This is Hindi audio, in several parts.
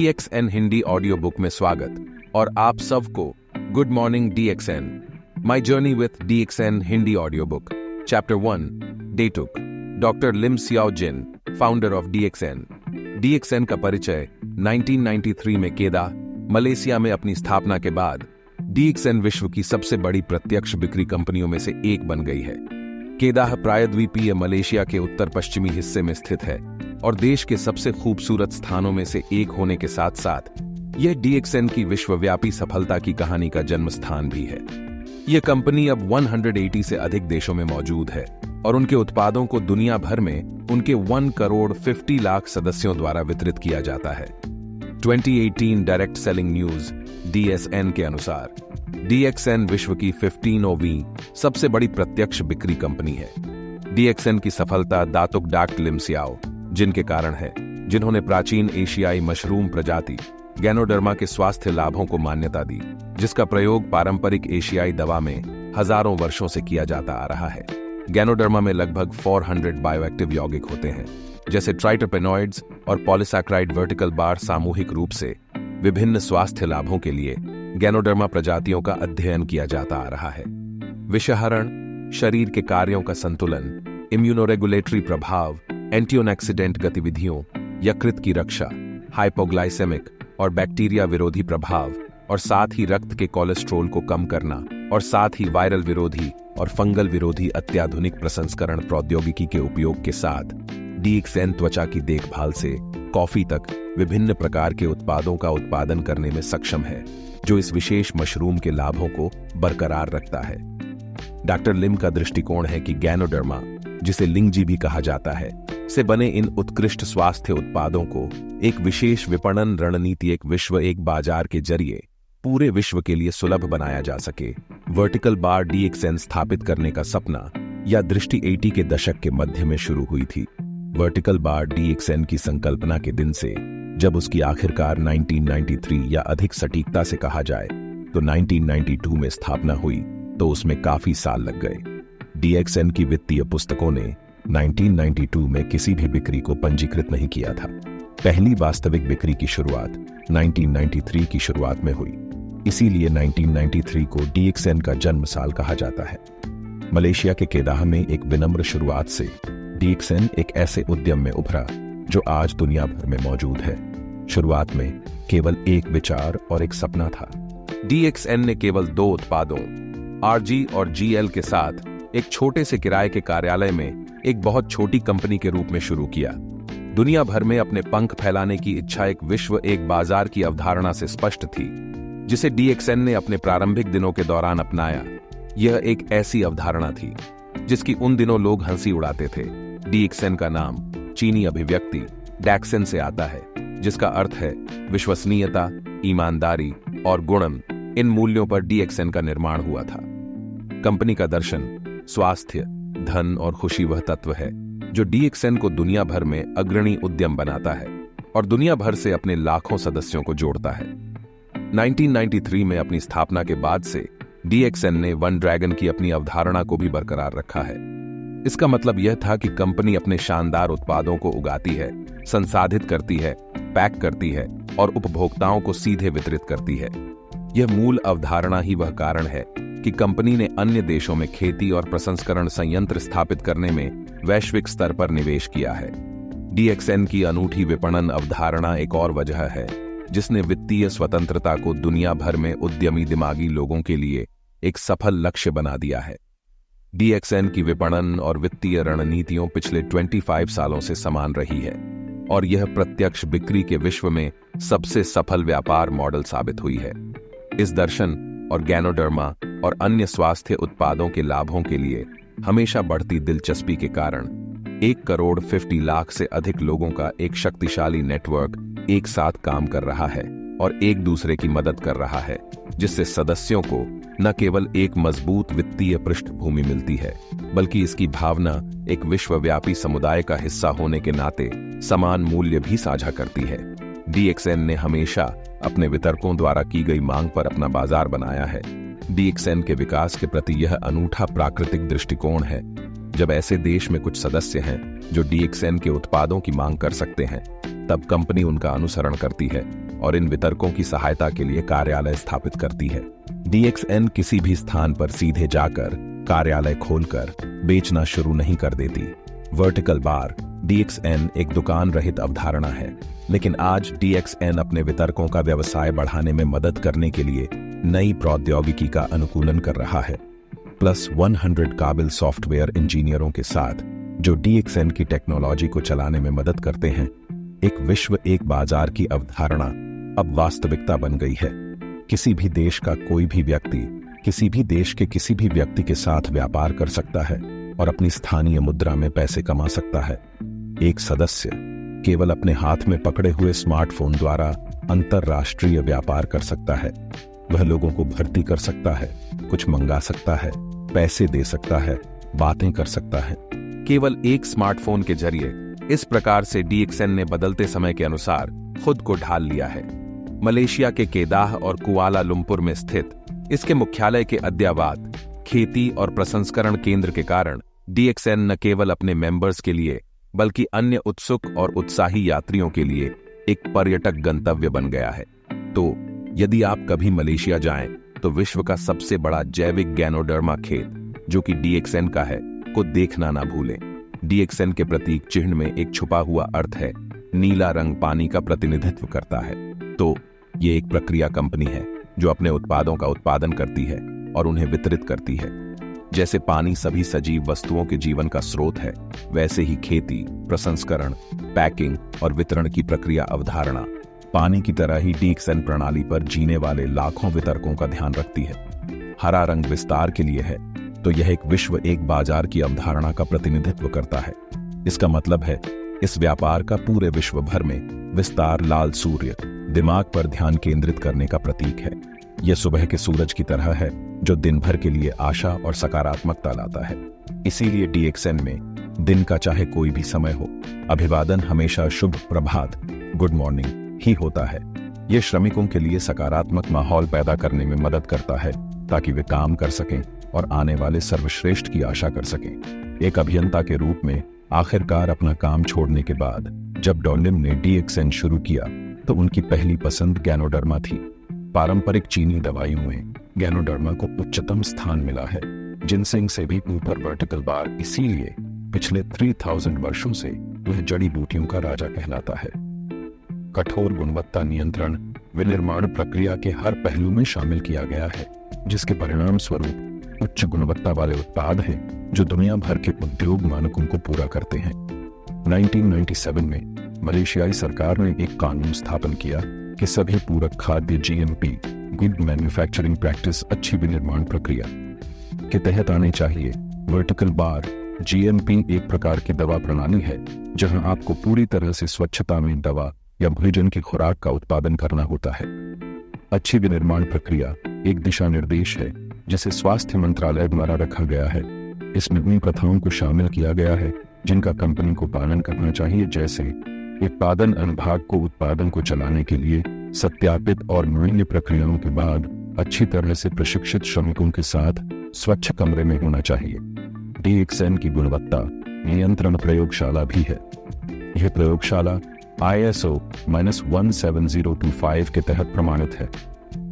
DXN हिंदी ऑडियो बुक में स्वागत और आप सबको good morning DXN। My journey with DXN Hindi audio book chapter 1 Datuk. Doctor Lim Siow Jin, founder of DXN। DXN का परिचय 1993 में केदा, मलेशिया में अपनी स्थापना के बाद DXN विश्व की सबसे बड़ी प्रत्यक्ष बिक्री कंपनियों में से एक बन गई है। केदाह प्रायद्वीपीय मलेशिया के उत्तर पश्चिमी हिस्से में स्थित है और देश के सबसे खूबसूरत स्थानों में से एक होने के साथ साथ यह DXN की विश्वव्यापी सफलता की कहानी का जन्म स्थान भी है। यह कंपनी अब 180 से अधिक देशों में मौजूद है और उनके उत्पादों को दुनिया भर में उनके 1 करोड़ 50 लाख सदस्यों द्वारा वितरित किया जाता है। 2018 डायरेक्ट सेलिंग न्यूज DSN के अनुसार DXN विश्व की 15वीं सबसे बड़ी प्रत्यक्ष बिक्री कंपनी है। DXN की सफलता दातुक डॉक्टर लिम सियाओ जिन के कारण है, जिन्होंने प्राचीन एशियाई मशरूम प्रजाति गैनोडर्मा के स्वास्थ्य लाभों को मान्यता दी, जिसका प्रयोग पारंपरिक एशियाई दवा में हजारों वर्षों से किया जाता आ रहा है। गैनोडर्मा में लगभग 400 बायोएक्टिव यौगिक होते हैं, जैसे ट्राइटरपेनॉइड्स और पॉलीसैकेराइड वर्टिकल बार सामूहिक रूप से विभिन्न स्वास्थ्य लाभों के लिए गैनोडर्मा प्रजातियों का अध्ययन किया जाता आ रहा है। विषहरण, शरीर के कार्यों का संतुलन, इम्यूनोरेगुलेटरी प्रभाव, एंटीऑक्सीडेंट गतिविधियों, यकृत की रक्षा, हाइपोग्लाइसेमिक और बैक्टीरिया विरोधी प्रभाव और साथ ही रक्त के कोलेस्ट्रॉल को कम करना और साथ ही वायरल विरोधी और फंगल विरोधी अत्याधुनिक प्रसंस्करण प्रौद्योगिकी के उपयोग के साथ DXN त्वचा की देखभाल से कॉफी तक विभिन्न प्रकार के उत्पादों का उत्पादन करने में सक्षम है, जो इस विशेष मशरूम के लाभों को बरकरार रखता है। डॉक्टर लिम का दृष्टिकोण है कि गैनोडर्मा, जिसे लिंगजी भी कहा जाता है, से बने इन उत्कृष्ट स्वास्थ्य उत्पादों को एक विशेष विपणन रणनीति, एक विश्व एक बाजार के जरिए पूरे विश्व के लिए सुलभ बनाया जा सके। वर्टिकल बार DXN स्थापित करने का सपना या दृष्टि 80 के दशक के मध्य में शुरू हुई थी। वर्टिकल बार DXN की संकल्पना के दिन से, जब उसकी आखिरकार 1993 या अधिक सटीकता से कहा जाए तो 1992 में स्थापना हुई, तो उसमें काफी साल लग गए। DXN की वित्तीय पुस्तकों ने 1992 में किसी भी बिक्री को पंजीकृत नहीं किया था। पहली वास्तविक बिक्री की शुरुआत 1993 की शुरुआत में हुई, इसीलिए 1993 को DXN का जन्म साल कहा जाता है। मलेशिया के केदाह में एक विनम्र शुरुआत से DXN एक ऐसे उद्यम में उभरा जो आज दुनिया भर में मौजूद है। शुरुआत में केवल एक विचार और एक सपना था। DXN ने केवल 2 उत्पादों RG और GL के साथ एक छोटे से किराए के कार्यालय में एक बहुत छोटी कंपनी के रूप में शुरू किया। दुनिया भर में अपने पंख फैलाने की इच्छा एक विश्व एक बाजार की अवधारणा से स्पष्ट थी, जिसे DXN ने अपने प्रारंभिक दिनों के दौरान अपनाया। यह एक ऐसी अवधारणा थी जिसकी उन दिनों लोग हंसी उड़ाते थे। DXN का नाम चीनी अभिव्यक्ति डैक्सन से आता है, जिसका अर्थ है विश्वसनीयता, ईमानदारी और गुणम। इन मूल्यों पर DXN का निर्माण हुआ था। कंपनी का दर्शन स्वास्थ्य, धन और खुशी वह तत्व है जो DXN को दुनिया भर में अग्रणी उद्यम बनाता है और दुनिया भर से अपने लाखों सदस्यों को जोड़ता है। 1993 में अपनी स्थापना के बाद से DXN ने वन ड्रैगन की अपनी अवधारणा को भी बरकरार रखा है। इसका मतलब यह था कि कंपनी अपने शानदार उत्पादों को उगाती है, संसाधित करती है, पैक करती है और उपभोक्ताओं को सीधे वितरित करती है। यह मूल अवधारणा ही वह कारण है कि कंपनी ने अन्य देशों में खेती और प्रसंस्करण संयंत्र स्थापित करने में वैश्विक स्तर पर निवेश किया है। DXN की अनूठी विपणन अवधारणा एक और वजह है जिसने वित्तीय स्वतंत्रता को दुनिया भर में उद्यमी दिमागी लोगों के लिए एक सफल लक्ष्य बना दिया है। DXN की विपणन और वित्तीय रणनीतियों पिछले 25 सालों से समान रही है और यह प्रत्यक्ष बिक्री के विश्व में सबसे सफल व्यापार मॉडल साबित हुई है। इस दर्शन और गैनोडर्मा और अन्य स्वास्थ्य उत्पादों के लाभों के लिए हमेशा बढ़ती दिलचस्पी के कारण 1 करोड़ 50 लाख से अधिक लोगों का एक शक्तिशाली नेटवर्क एक साथ काम कर रहा है और एक दूसरे की मदद कर रहा है, जिससे सदस्यों को न केवल एक मजबूत वित्तीय पृष्ठभूमि मिलती है, बल्कि इसकी भावना एक विश्वव्यापी समुदाय का हिस्सा होने के नाते समान मूल्य भी साझा करती है। DXN ने हमेशा अपने वितरकों द्वारा की गई मांग पर अपना बाजार बनाया है। DXN के विकास के प्रति यह अनूठा प्राकृतिक दृष्टिकोण है। जब ऐसे देश में कुछ सदस्य हैं जो DXN के उत्पादों की मांग कर सकते हैं, तब कंपनी उनका अनुसरण करती है और इन वितरकों की सहायता के लिए कार्यालय स्थापित करती है। DXN किसी भी स्थान पर सीधे जाकर कार्यालय खोलकर बेचना शुरू नहीं कर देती। वर्टिकल बार DXN एक दुकान रहित अवधारणा है, लेकिन आज DXN अपने वितरकों का व्यवसाय बढ़ाने में मदद करने के लिए नई प्रौद्योगिकी का अनुकूलन कर रहा है। प्लस 100 काबिल सॉफ्टवेयर इंजीनियरों के साथ जो DXN की टेक्नोलॉजी को चलाने में मदद करते हैं, एक विश्व एक बाजार की अवधारणा अब वास्तविकता बन गई है। किसी भी देश का कोई भी व्यक्ति किसी भी देश के किसी भी व्यक्ति के साथ व्यापार कर सकता है और अपनी स्थानीय मुद्रा में पैसे कमा सकता है। एक सदस्य केवल अपने हाथ में पकड़े हुए स्मार्टफोन द्वारा अंतरराष्ट्रीय व्यापार कर सकता है। वह लोगों को भर्ती कर सकता है, कुछ मंगा सकता है, पैसे दे सकता है, बातें कर सकता है, केवल एक स्मार्टफोन के जरिए। इस प्रकार से DXN ने बदलते समय के अनुसार खुद को ढाल लिया है। मलेशिया के केदाह और कुआलालंपुर में स्थित इसके मुख्यालय के अद्यावत खेती और प्रसंस्करण केंद्र के कारण DXN न केवल अपने मेंबर्स के लिए बल्कि अन्य उत्सुक और उत्साही यात्रियों के लिए एक पर्यटक गंतव्य बन गया है। तो यदि आप कभी मलेशिया जाएं तो विश्व का सबसे बड़ा जैविक गैनोडर्मा खेत जो कि DXN का है को देखना ना भूलें। DXN के प्रतीक चिन्ह में एक छुपा हुआ अर्थ है। नीला रंग पानी का प्रतिनिधित्व करता है। तो ये एक प्रक्रिया कंपनी है जो अपने उत्पादों का उत्पादन करती है और उन्हें वितरित करती है। जैसे पानी सभी सजीव वस्तुओं के जीवन का स्रोत है, वैसे ही खेती, प्रसंस्करण, पैकिंग और वितरण की प्रक्रिया अवधारणा पानी की तरह ही DXN प्रणाली पर जीने वाले लाखों वितरकों का ध्यान रखती है। हरा रंग विस्तार के लिए है, तो यह एक विश्व एक बाजार की अवधारणा का प्रतिनिधित्व करता है। इसका मतलब है इस व्यापार का पूरे विश्व भर में विस्तार लाल सूर्य दिमाग पर ध्यान केंद्रित करने का प्रतीक है। यह सुबह के सूरज की तरह है जो दिन भर के लिए आशा और सकारात्मकता लाता है। इसीलिए DXN में दिन का चाहे कोई भी समय हो, अभिवादन हमेशा शुभ प्रभात, गुड मॉर्निंग ही होता है। यह श्रमिकों के लिए सकारात्मक माहौल पैदा करने में मदद करता है ताकि वे काम कर सकें और आने वाले सर्वश्रेष्ठ की आशा कर सकें। एक अभियंता के रूप में आखिरकार अपना काम छोड़ने के बाद जब डॉलिम ने DXN शुरू किया तो उनकी पहली पसंद गैनोडर्मा थी। पारंपरिक चीनी दवाइयों में गैनोडर्मा को उच्चतम स्थान मिला है, जिनसेंग से भी ऊपर वर्टिकल बार इसीलिए पिछले 3000 वर्षों से वह जड़ी बूटियों का राजा कहलाता है। कठोर गुणवत्ता नियंत्रण विनिर्माण प्रक्रिया के हर पहलू में शामिल किया गया है, जिसके परिणाम स्वरूप उच्च गुणवत्ता वाले उत्पाद हैं जो दुनिया भर के उद्योग मानकों को पूरा करते हैं। 1997 में मलेशियाई सरकार ने एक कानून स्थापन किया कि सभी पूरक खाद्य GMP गुड मैन्युफैक्चरिंग प्रैक्टिस अच्छी विनिर्माण प्रक्रिया के तहत आने चाहिए। वर्टिकल बार GMP एक प्रकार की दवा प्रणाली है जहां आपको पूरी तरह से स्वच्छता में दवा या भोजन की खुराक का उत्पादन करना होता है। अच्छी विनिर्माण प्रक्रिया एक दिशा निर्देश है जिसे स्वास्थ्य मंत्रालय द्वारा रखा गया है। इसमें उन प्रथाओं को शामिल किया गया है जिनका कंपनी को पालन करना चाहिए, जैसे उत्पादन अनुभाग को उत्पादन को चलाने के लिए सत्यापित और मूल्य प्रक्रियाओं के बाद अच्छी तरह से प्रशिक्षित श्रमिकों के साथ स्वच्छ कमरे में होना चाहिए। DXN की गुणवत्ता नियंत्रण प्रयोगशाला भी है। यह प्रयोगशाला ISO -17025 के तहत प्रमाणित है।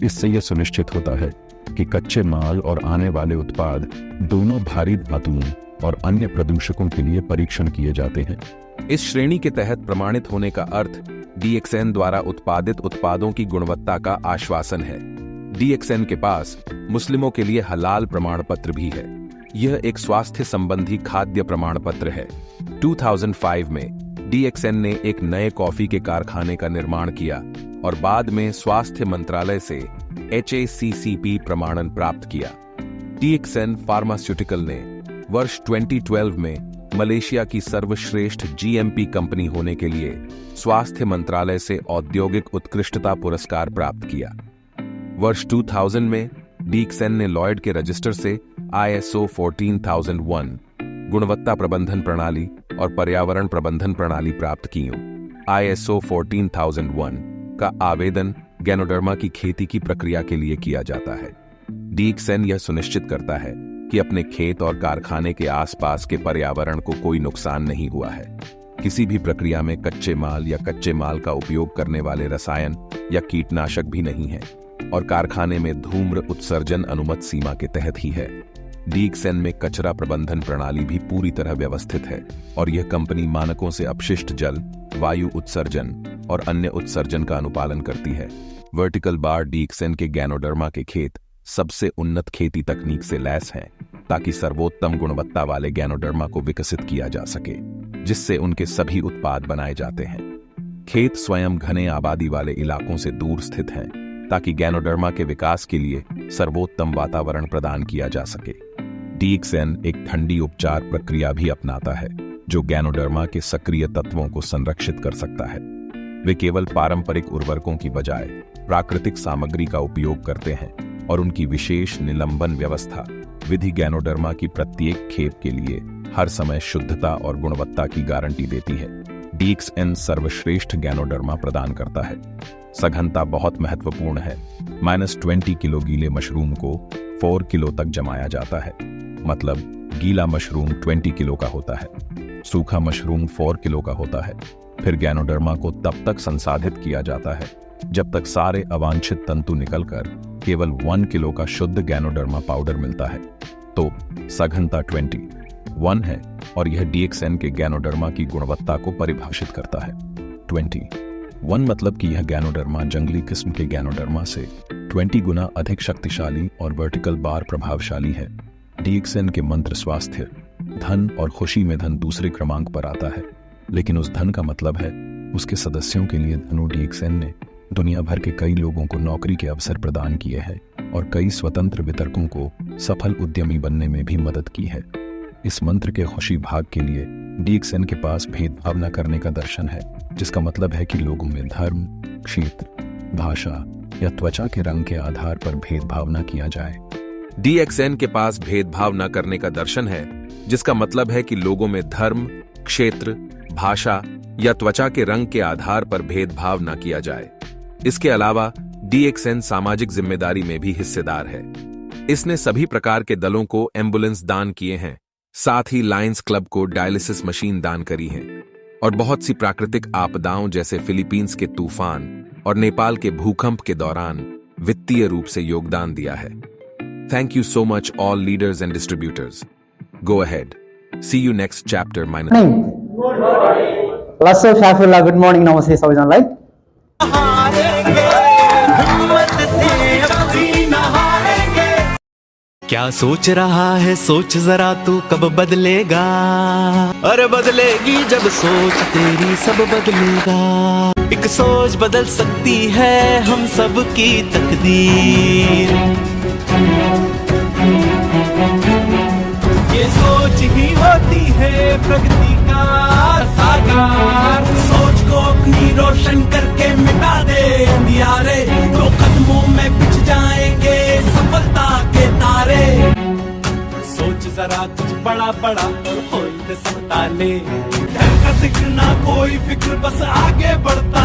इससे यह सुनिश्चित होता है कि कच्चे माल और आने वाले उत्पाद दोनों भारी धातुओं और अन्य प्रदूषकों के लिए परीक्षण किए जाते हैं। इस श्रेणी के तहत प्रमाणित होने का अर्थ DXN द्वारा उत्पादित उत्पादों की गुणवत्ता का आश्वासन है। DXN के पास मुस्लिमों के लिए हलाल प्रमाण पत्र भी है। यह एक स्वास्थ्य संबंधी खाद्य प्रमाण पत्र है। 2005 में DXN ने एक नए कॉफी के कारखाने का निर्माण किया और बाद में स्वास्थ्य मंत्रालय से HACCP प्रमाणन प्राप्त किया। DXN फार्मास्यूटिकल ने वर्ष 2012 में मलेशिया की सर्वश्रेष्ठ GMP कंपनी होने के लिए स्वास्थ्य मंत्रालय से औद्योगिक उत्कृष्टता पुरस्कार प्राप्त किया। वर्ष 2000 में DXN ने लॉयड के रजिस्टर से ISO 14001 गुणवत्ता प्रबंधन प्रणाली और पर्यावरण प्रबंधन प्रणाली प्राप्त की। ISO 14001 का आवेदन गैनोडर्मा की खेती की प्रक्रिया के लिए किया जाता है। DXN यह सुनिश्चित करता है कि अपने खेत और कारखाने के आसपास के पर्यावरण को कोई नुकसान नहीं हुआ है। किसी भी प्रक्रिया में कच्चे माल या कच्चे माल का उपयोग करने वाले रसायन या कीटनाशक भी नहीं है और कारखाने में धूम्र उत्सर्जन अनुमत सीमा के तहत ही है। डीएक्सएन में कचरा प्रबंधन प्रणाली भी पूरी तरह व्यवस्थित है और यह कंपनी मानकों से अपशिष्ट जल, वायु उत्सर्जन और अन्य उत्सर्जन का अनुपालन करती है। वर्टिकल बार डीएक्सएन के गैनोडर्मा के खेत सबसे उन्नत खेती तकनीक से लैस हैं ताकि सर्वोत्तम गुणवत्ता वाले गैनोडर्मा को विकसित किया जा सके, जिससे उनके सभी उत्पाद बनाए जाते हैं। खेत स्वयं घने आबादी वाले इलाकों से दूर स्थित हैं ताकि गैनोडर्मा के विकास के लिए सर्वोत्तम वातावरण प्रदान किया जा सके। डीएक्सएन एक ठंडी उपचार प्रक्रिया भी अपनाता है जो गैनोडर्मा के सक्रिय तत्वों को संरक्षित कर सकता है। वे केवल पारंपरिक उर्वरकों की बजाय प्राकृतिक सामग्री का उपयोग करते हैं और उनकी विशेष निलंबन व्यवस्था विधि गैनोडर्मा की प्रत्येक खेप के लिए हर समय शुद्धता और गुणवत्ता की गारंटी देती है। डीएक्सएन सर्वश्रेष्ठ गैनोडर्मा प्रदान करता है। सघनता बहुत महत्वपूर्ण है। -20 किलो गीले मशरूम को 4 किलो तक जमाया जाता है, मतलब गीला मशरूम 20 किलो का होता है, सूखा मशरूम 4 किलो का होता है। फिर गैनोडर्मा को तब तक संसाधित किया जाता है जब तक सारे अवांछित तंतु निकलकर केवल 1 किलो का शुद्ध गैनोडर्मा पाउडर मिलता है। तो सघनता 21 है और यह डीएक्सएन के गैनोडर्मा की गुणवत्ता को परिभाषित करता है। 21 मतलब कि यह गैनोडर्मा जंगली किस्म के गैनोडर्मा से 20 गुना अधिक शक्तिशाली और वर्टिकल बार प्रभावशाली है। डीएक्सएन के मंत्र स्वास्थ्य, धन और खुशी में धन दूसरे क्रमांक पर आता है, लेकिन उस धन का मतलब है उसके सदस्यों के लिए धनु। डीएक्सएन ने दुनिया भर के कई लोगों को नौकरी के अवसर प्रदान किए हैं और कई स्वतंत्र वितरकों को सफल उद्यमी बनने में भी मदद की है। इस मंत्र के खुशी भाग के लिए डीएक्सएन के पास भेदभाव न करने का दर्शन है, जिसका मतलब है कि लोगों में धर्म, क्षेत्र, भाषा या त्वचा के रंग के आधार पर भेदभाव न किया जाए। डीएक्सएन के पास भेदभाव न करने का दर्शन है, जिसका मतलब है कि लोगों में धर्म, क्षेत्र, भाषा या त्वचा के रंग के आधार पर भेदभाव न किया जाए। इसके अलावा डीएक्सएन सामाजिक जिम्मेदारी में भी हिस्सेदार है। इसने सभी प्रकार के दलों को एम्बुलेंस दान किए हैं, साथ ही लायंस क्लब को डायलिसिस मशीन दान करी है और बहुत सी प्राकृतिक आपदाओं जैसे फिलीपींस के तूफान और नेपाल के भूकंप के दौरान वित्तीय रूप से योगदान दिया है। Thank you so much all leaders and distributors. Go ahead. See you next chapter. Good morning. Lasso Shafullah, good morning. Namaste सबैजनालाई। क्या सोच रहा है सोच जरा तू कब बदलेगा, अरे बदलेगी जब सोच तेरी सब बदलेगा। एक सोच बदल सकती है हम सब की तकदीर, ये सोच ही होती है प्रगति का साकार। सोच को अपनी रोशन करके मिटा दे अंधियारे, तो कदमों में बिछ जाएंगे सफलता के तारे। सोच जरा कुछ बड़ा बड़ा खोल दे सब ताले, डर का जिक्र ना कोई फिक्र, बस आगे बढ़ता